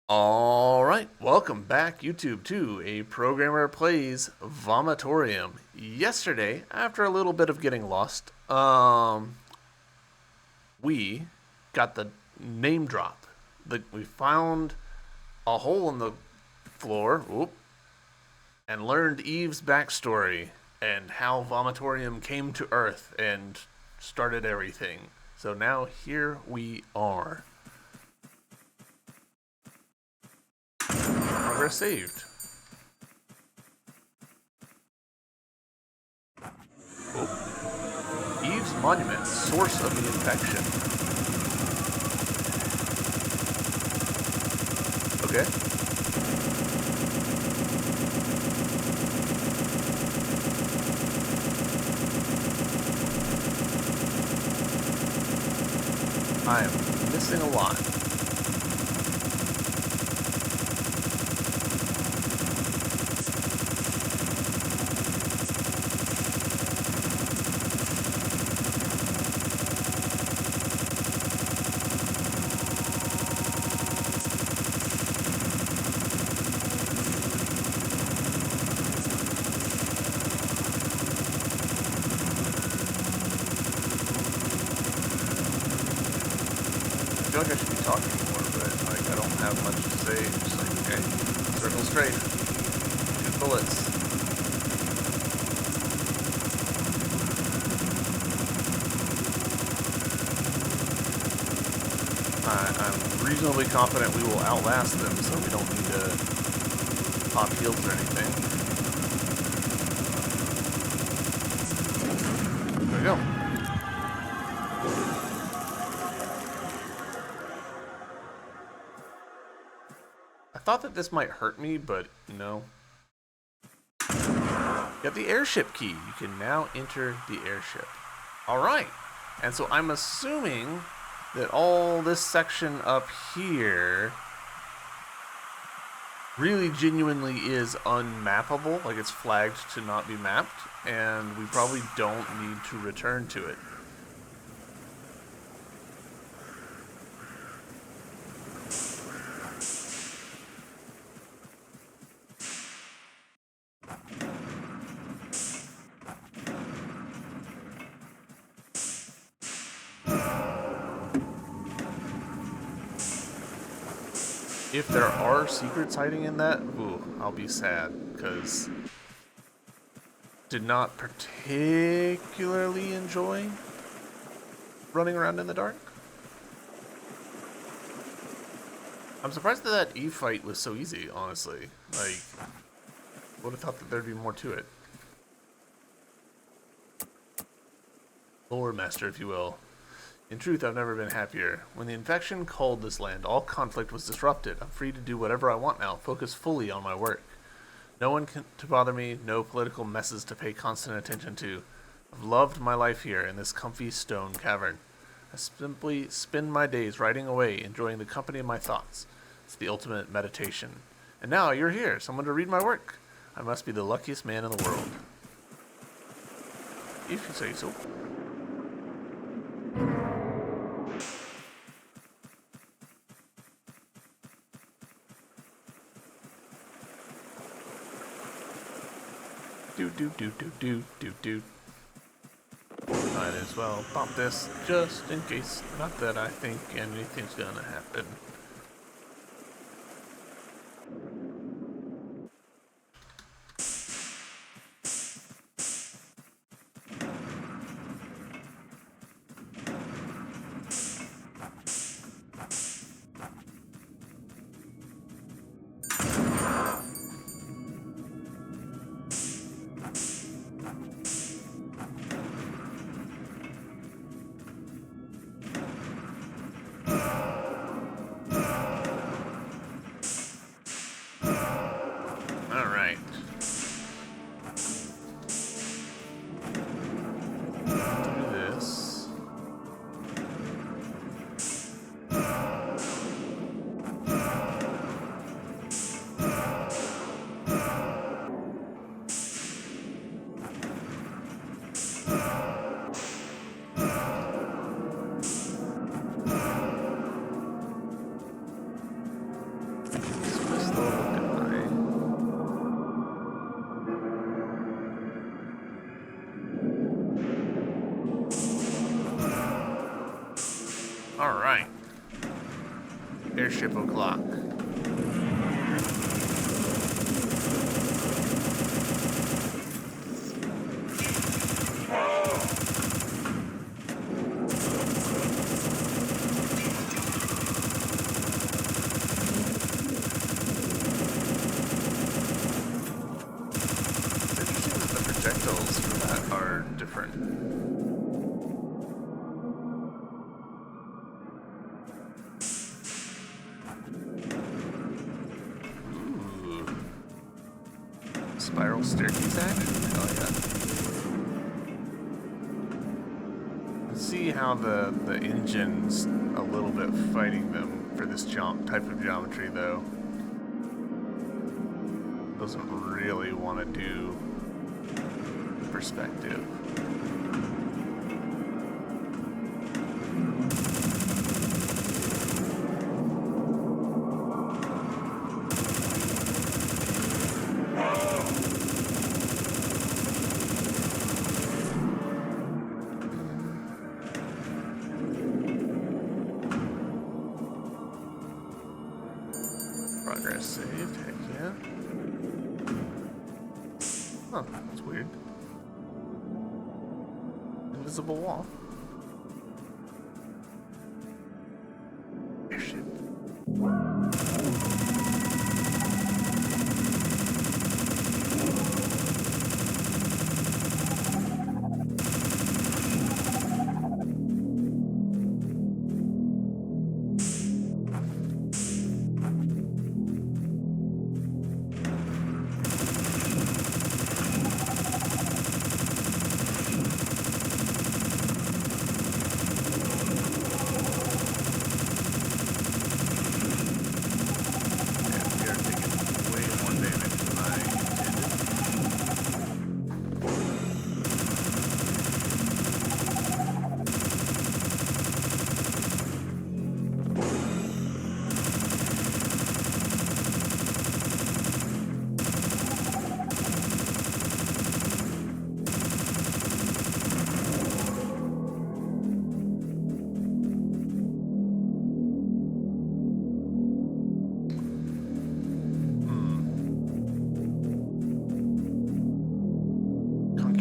Alright, welcome back, YouTube, to A Programmer Plays Vomitoreum. Yesterday, after a little bit of getting lost, we got the name drop. We found a hole in the floor, and learned Eve's backstory and how Vomitoreum came to Earth and started everything. So now here we are. Progress saved. Eve's monument, source of the infection. Okay. I'm missing a lot. I feel like I should be talking more, but like I don't have much to say. Just like, okay, circle straight, shoot bullets. I'm reasonably confident we will outlast them, so we don't need to pop heals or anything. There we go. I thought that this might hurt me, but no. You have the airship key. You can now enter the airship. Alright. And so I'm assuming that all this section up here really genuinely is unmappable. Like it's flagged to not be mapped. And we probably don't need to return to it. If there are secrets hiding in that, ooh, I'll be sad, because did not particularly enjoy running around in the dark. I'm surprised that Eve fight was so easy, honestly. Like, would have thought that there'd be more to it. Lore master, if you will. In truth, I've never been happier. When the infection culled this land, all conflict was disrupted. I'm free to do whatever I want now, focus fully on my work. No one to bother me, no political messes to pay constant attention to. I've loved my life here in this comfy stone cavern. I simply spend my days writing away, enjoying the company of my thoughts. It's the ultimate meditation. And now you're here, someone to read my work. I must be the luckiest man in the world. If you say so. Do. Might as well pop this just in case. Not that I think anything's gonna happen. Airship o'clock. Projectiles for that are different. Ooh. Spiral staircase action? Hell yeah. Let's see how the engine's a little bit fighting them for this type of geometry though. Doesn't really want to do perspective. Progress saved, heck yeah. Huh, that's weird. Invisible wall. Airship.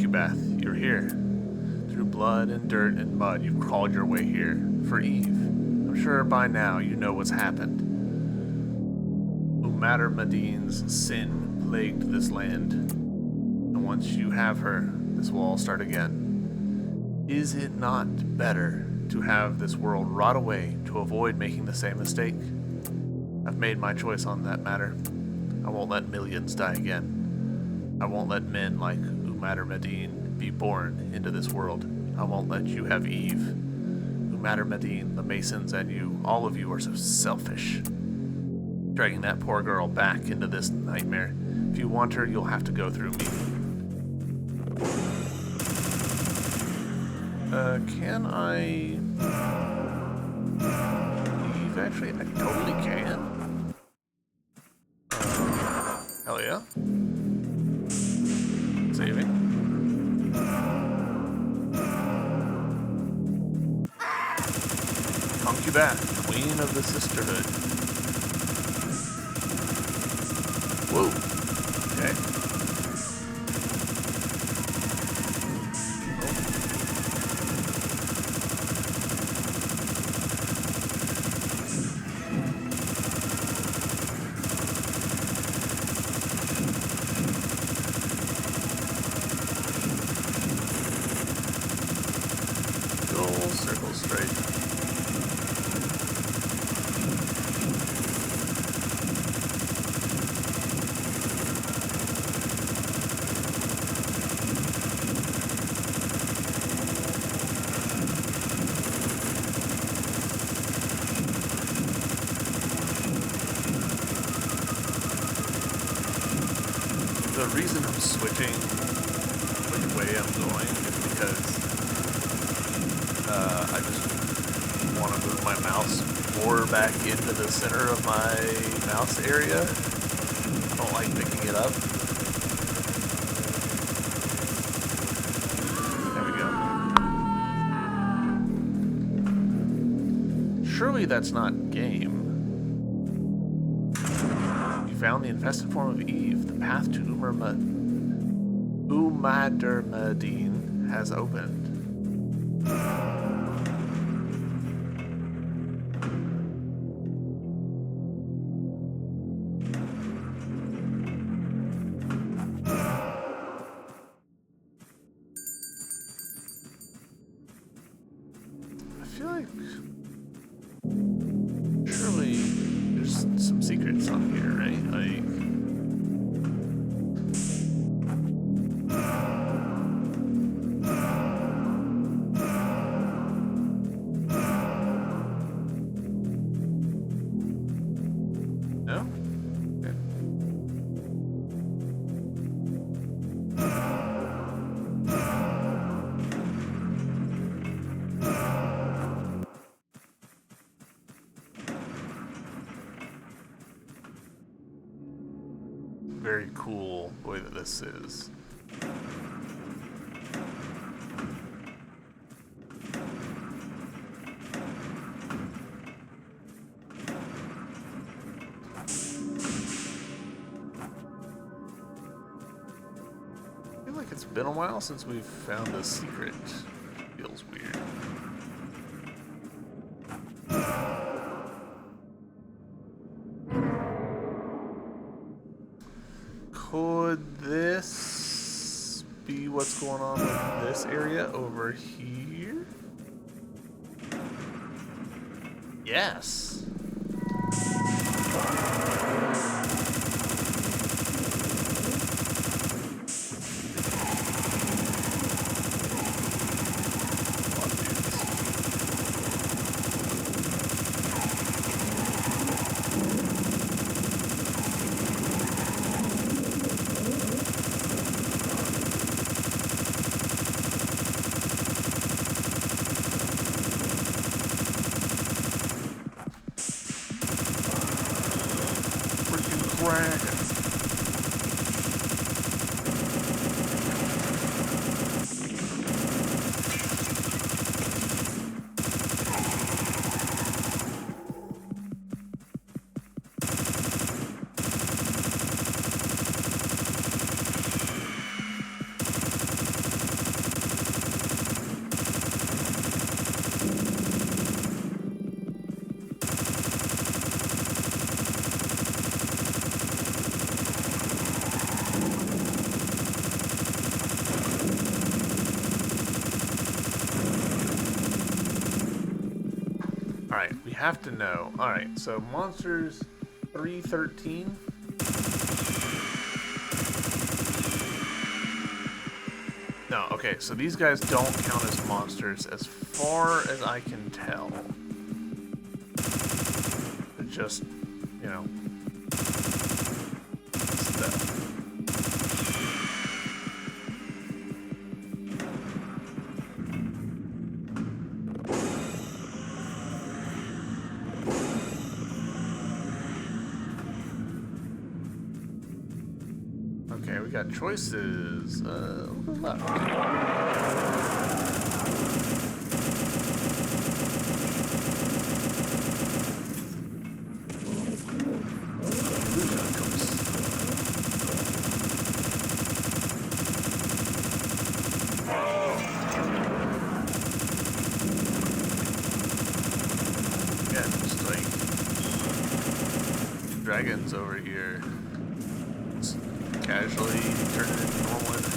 Beth, you're here. Through blood and dirt and mud, you've crawled your way here. For Eve. I'm sure by now you know what's happened. Umatter Madine's sin plagued this land. And once you have her, this will all start again. Is it not better to have this world rot away to avoid making the same mistake? I've made my choice on that matter. I won't let millions die again. I won't let men like Umatter Madine be born into this world. I won't let you have Eve. Umatter Madine, the Masons, and you, all of you are so selfish. Dragging that poor girl back into this nightmare. If you want her, you'll have to go through me. Can I leave? Actually, I totally can. Hell yeah. Saving. Concubine, Queen of the Sisterhood. Whoa. Okay. Circle straight. The reason I'm switching which way I'm going is because I just want to move my mouse more back into the center of my mouse area. I don't like picking it up. There we go. Surely that's not game. found the infested form of Eve. The path to Umadermadine has opened. I feel like surely there's some secrets on here, right? Like, no? Okay. Very cool the way that this is. I feel like it's been a while since we've found a secret. Feels weird. Could this be what's going on with this area over here? Yes. Dragon. Alright, we have to know. Alright, so monsters 313. No, okay, so these guys don't count as monsters as far as I can tell. They're just, you know, stuff. Okay, we got choices. Left. Yeah, just like dragons over here. Casually turn it into normal enemies.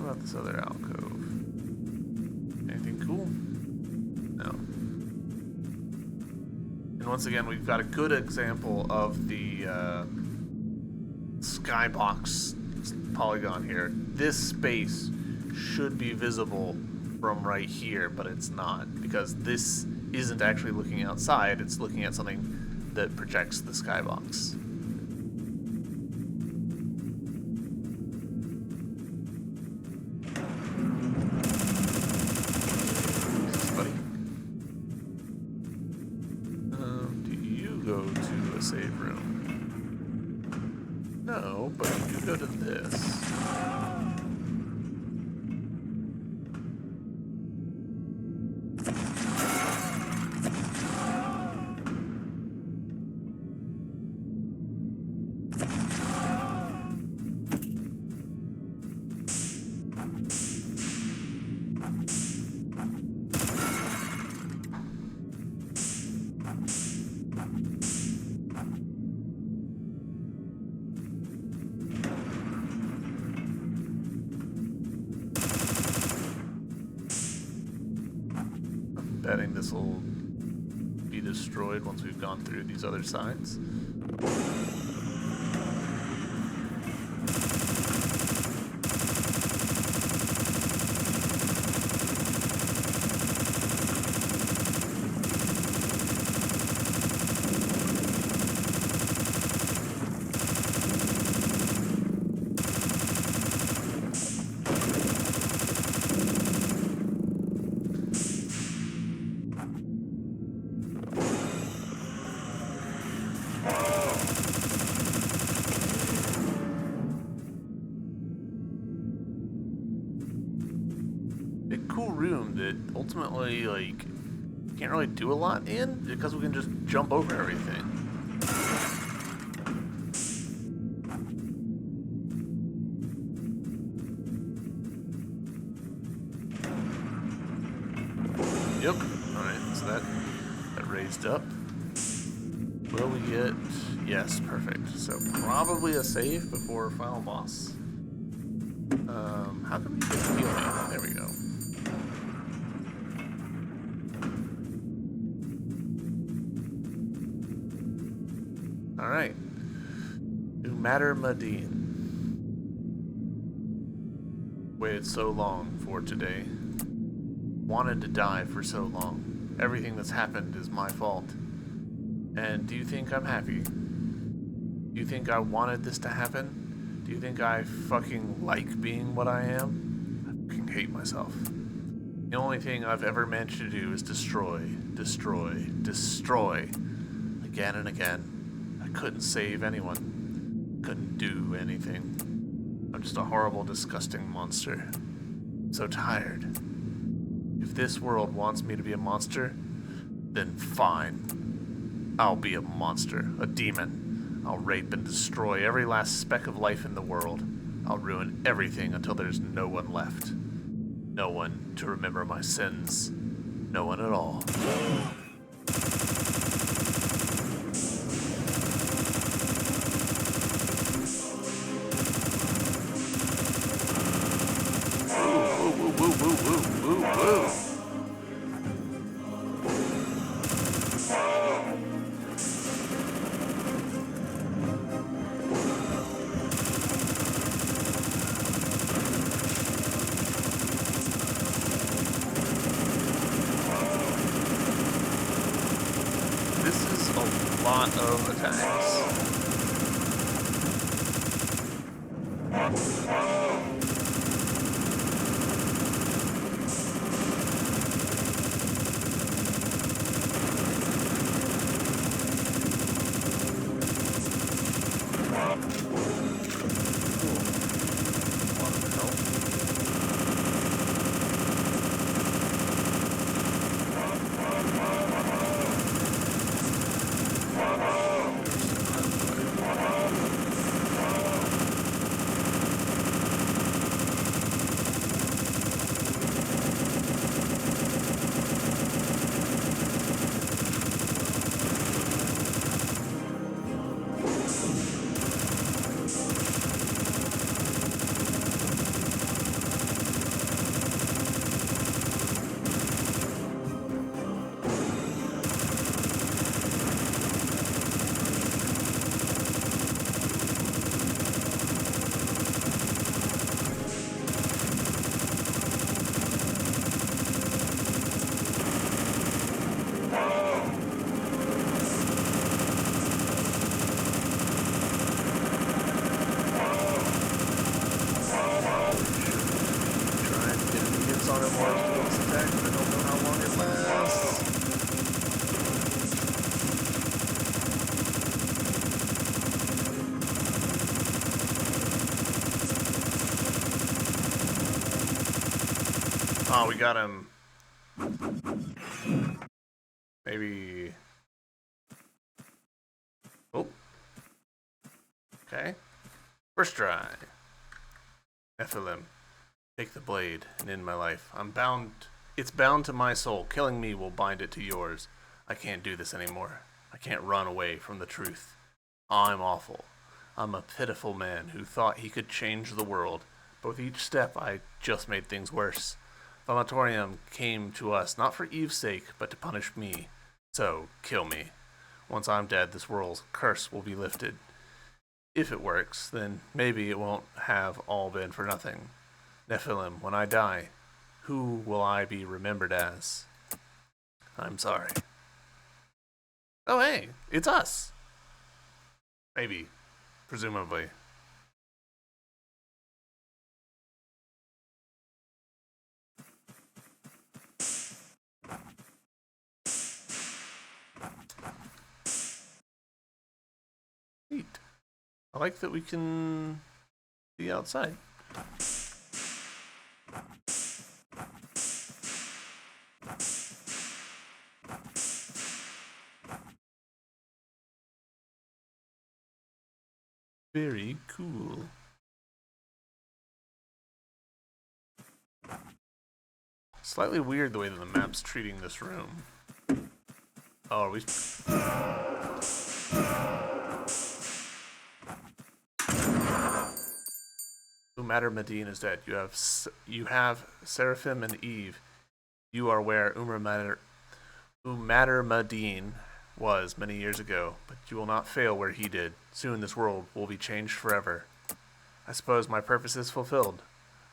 about this other alcove? Anything cool? No. And once again, we've got a good example of the skybox polygon here. This space should be visible from right here, but it's not, because this isn't actually looking outside, it's looking at something that projects the skybox. Go to a save room. No, but you go to this. Betting this will be destroyed once we've gone through these other signs. Cool room that ultimately, like, can't really do a lot in because we can just jump over everything. Yep. Alright, so that raised up. Will we get... Yes, perfect. So probably a save before final boss. How can we get healing? There we go. Alright. Matter Madine. Waited so long for today. Wanted to die for so long. Everything that's happened is my fault. And do you think I'm happy? Do you think I wanted this to happen? Do you think I fucking like being what I am? I fucking hate myself. The only thing I've ever managed to do is destroy, destroy, destroy. Again and again. I couldn't save anyone. Couldn't do anything. I'm just a horrible, disgusting monster. I'm so tired. If this world wants me to be a monster, then fine. I'll be a monster, a demon. I'll rape and destroy every last speck of life in the world. I'll ruin everything until there's no one left. No one to remember my sins. No one at all. Lot of attacks. Oh, we got him. Maybe. Oh. Okay. First try. Nephilim, take the blade and end my life. I'm bound. It's bound to my soul. Killing me will bind it to yours. I can't do this anymore. I can't run away from the truth. I'm awful. I'm a pitiful man who thought he could change the world, but with each step I just made things worse. Vomitoreum came to us not for Eve's sake, but to punish me. So, kill me. Once I'm dead, this world's curse will be lifted. If it works, then maybe it won't have all been for nothing. Nephilim, when I die, who will I be remembered as? I'm sorry. Oh hey, it's us! Maybe. Presumably. Neat. I like that we can be outside. Very cool. Slightly weird the way that the map's treating this room. Oh, are we... Umatter Medine is dead. You have Seraphim and Eve. You are where Umatter Medine was many years ago, but you will not fail where he did. Soon this world will be changed forever. I suppose my purpose is fulfilled.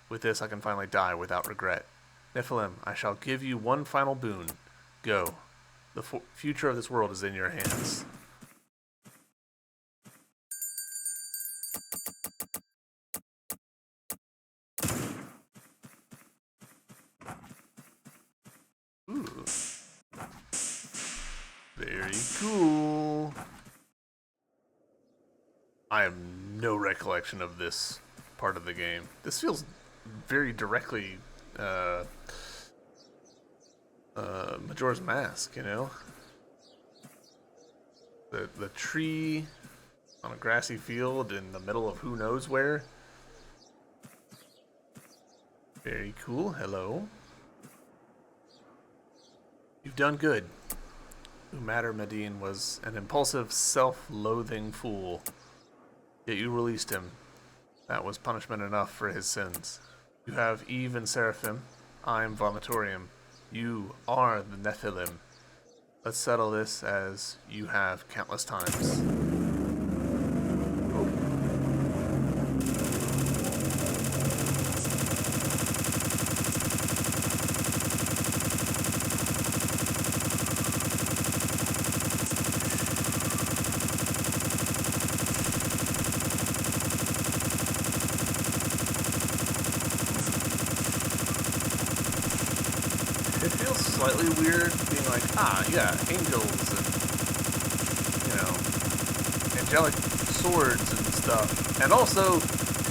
With this I can finally die without regret. Nephilim, I shall give you one final boon. Go. The future of this world is in your hands. Ooh. Very cool. I have no recollection of this part of the game. This feels very directly Majora's Mask, you know? The tree on a grassy field in the middle of who knows where. Very cool. Hello. You've done good. Umatter Medine was an impulsive, self-loathing fool. Yet you released him. That was punishment enough for his sins. You have Eve and Seraphim. I'm Vomitoreum. You are the Nephilim. Let's settle this as you have countless times. It feels slightly weird being like, yeah, angels and, you know, angelic swords and stuff. And also,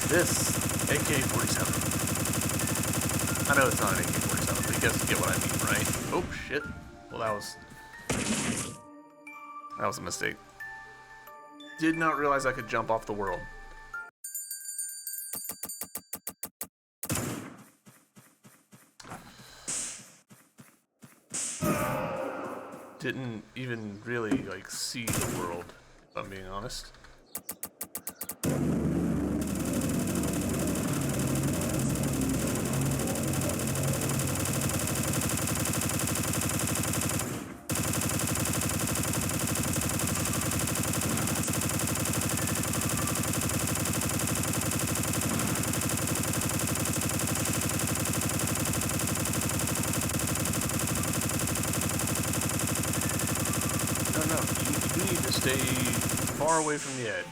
this AK-47. I know it's not an AK-47, but you guys get what I mean, right? Oh, shit. Well, that was a mistake. Did not realize I could jump off the world. Didn't even really, like, see the world, if I'm being honest. No, you need to stay far away from the edge.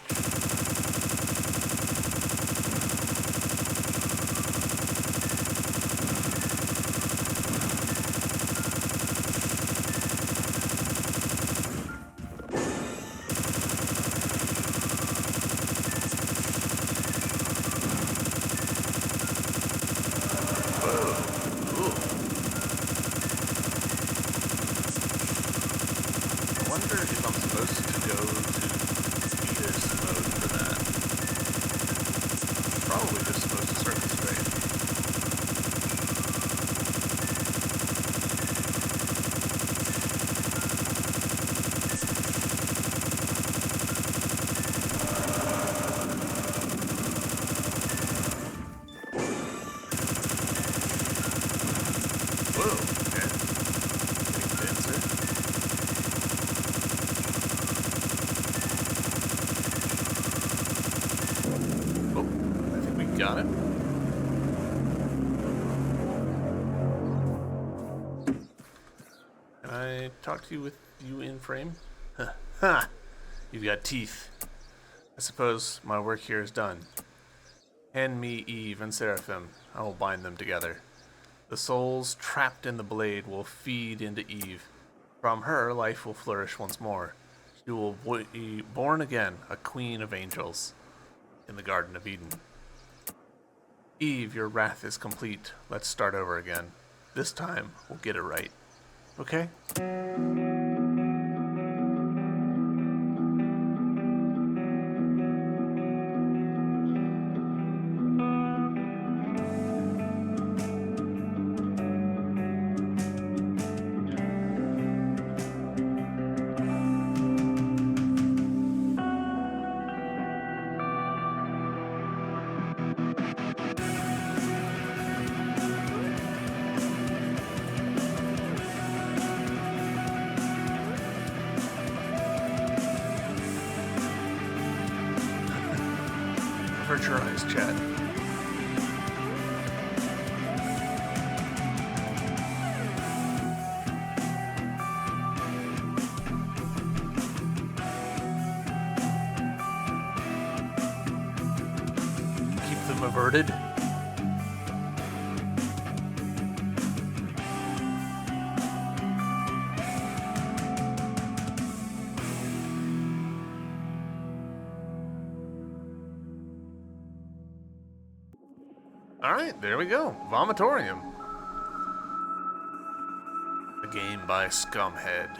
Whoa. Cool. got it. Can I talk to you with you in frame? Ha! You've got teeth. I suppose my work here is done. Hand me Eve and Seraphim. I will bind them together. The souls trapped in the blade will feed into Eve. From her, life will flourish once more. She will be born again, a queen of angels, in the Garden of Eden. Eve, your wrath is complete. Let's start over again. This time, we'll get it right. Okay? Avert your eyes, Chad. Keep them averted. Alright, there we go. Vomitoreum. A game by Scumhead.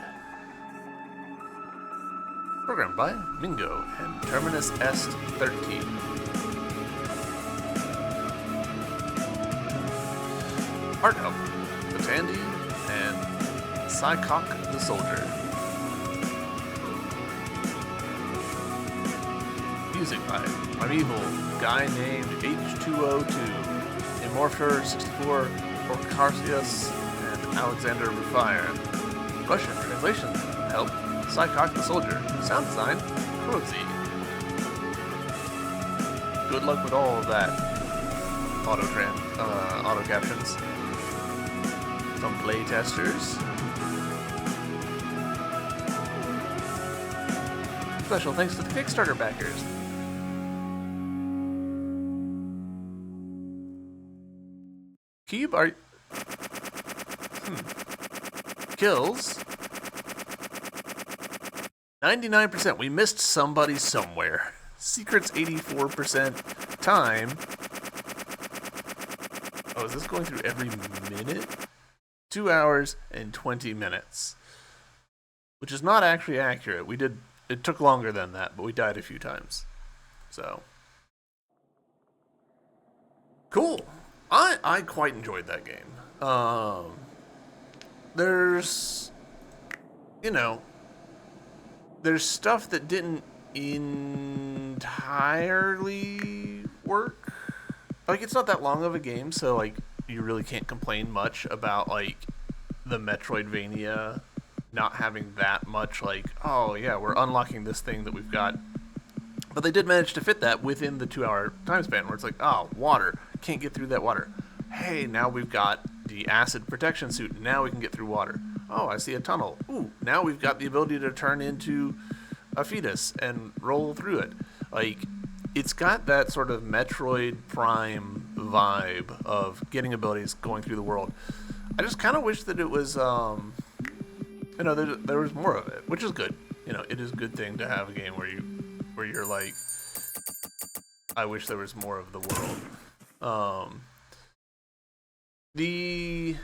Programmed by Mingo and Terminus S13. Art help, Batandi and Psycock the Soldier. Music by Primeval, guy named H202. Immortor 64, Orcarsius, and Alexander Rufire. Russian translation help, Psycock the Soldier. Sound design, Rosie. Good luck with all of that. Auto captions. Some play testers. Special thanks to the Kickstarter backers. Cube are kills 99%. We missed somebody somewhere. Secrets 84%. Time. Oh, is this going through every minute? 2 hours and 20 minutes. Which is not actually accurate. It took longer than that, but we died a few times. So. Cool. I quite enjoyed that game. There's stuff that didn't entirely work. Like, it's not that long of a game, so, like, you really can't complain much about, like, the Metroidvania not having that much, like, oh, yeah, we're unlocking this thing that we've got. But they did manage to fit that within the 2 hour time span, where it's like, oh, water. Can't get through that water. Hey, now we've got the acid protection suit. Now we can get through water. Oh, I see a tunnel. Ooh, now we've got the ability to turn into a fetus and roll through it. Like, it's got that sort of Metroid Prime vibe of getting abilities going through the world. I just kind of wish that it was, there was more of it, which is good. It is a good thing to have a game where you're like, I wish there was more of the world. The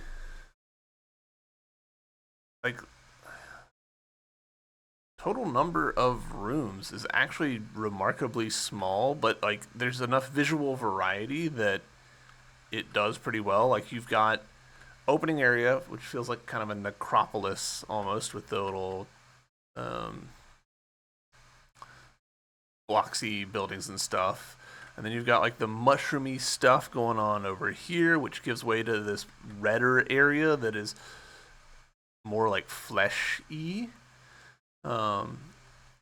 total number of rooms is actually remarkably small, but like there's enough visual variety that it does pretty well. Like, you've got opening area, which feels like kind of a necropolis almost, with the little blocksy buildings and stuff. And then you've got like the mushroomy stuff going on over here, which gives way to this redder area that is more like flesh-y. And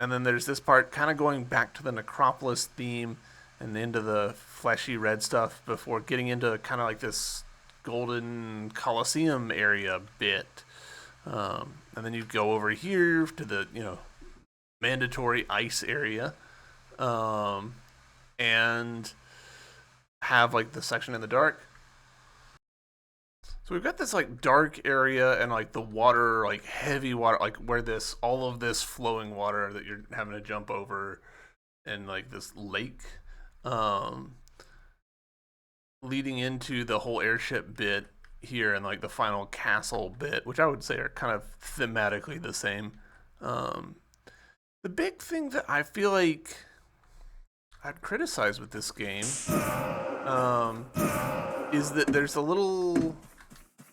then there's this part kind of going back to the necropolis theme and into the fleshy red stuff before getting into kind of like this golden Colosseum area bit. And then you go over here to the, mandatory ice area. And have like the section in the dark. So we've got this like dark area and like the water, like heavy water, like where all of this flowing water that you're having to jump over, and like this lake, leading into the whole airship bit here and like the final castle bit, which I would say are kind of thematically the same. The big thing that I feel like I'd criticize with this game is that there's a little,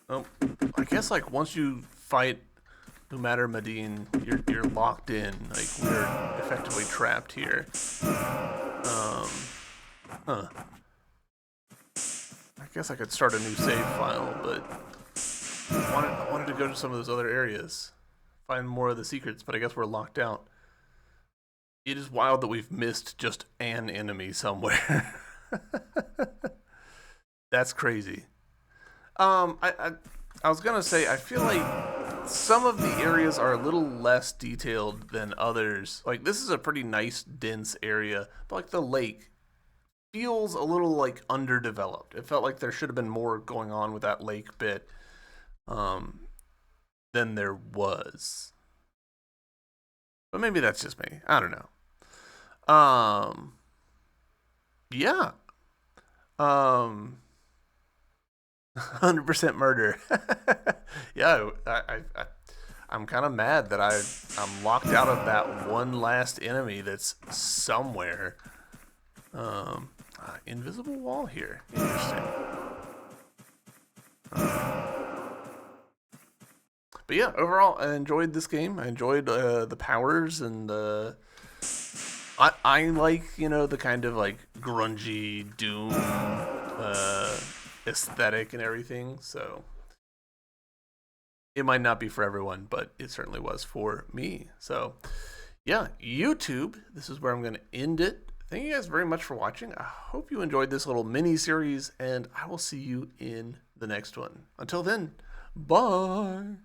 I guess like once you fight Umatter Madine, you're locked in. Like we're effectively trapped here. I guess I could start a new save file, but I wanted to go to some of those other areas, find more of the secrets, but I guess we're locked out. It is wild that we've missed just an enemy somewhere. That's crazy. I was gonna say I feel like some of the areas are a little less detailed than others. Like this is a pretty nice dense area, but like the lake feels a little like underdeveloped. It felt like there should have been more going on with that lake bit than there was. But maybe that's just me. I don't know. Yeah. 100% murder. Yeah, I'm kind of mad that I'm locked out of that one last enemy that's somewhere. Invisible wall here. Interesting. But yeah, overall, I enjoyed this game. I enjoyed the powers and the. I like the kind of like grungy Doom aesthetic and everything. So it might not be for everyone, but it certainly was for me. So yeah, YouTube. This is where I'm going to end it. Thank you guys very much for watching. I hope you enjoyed this little mini series, and I will see you in the next one. Until then, bye.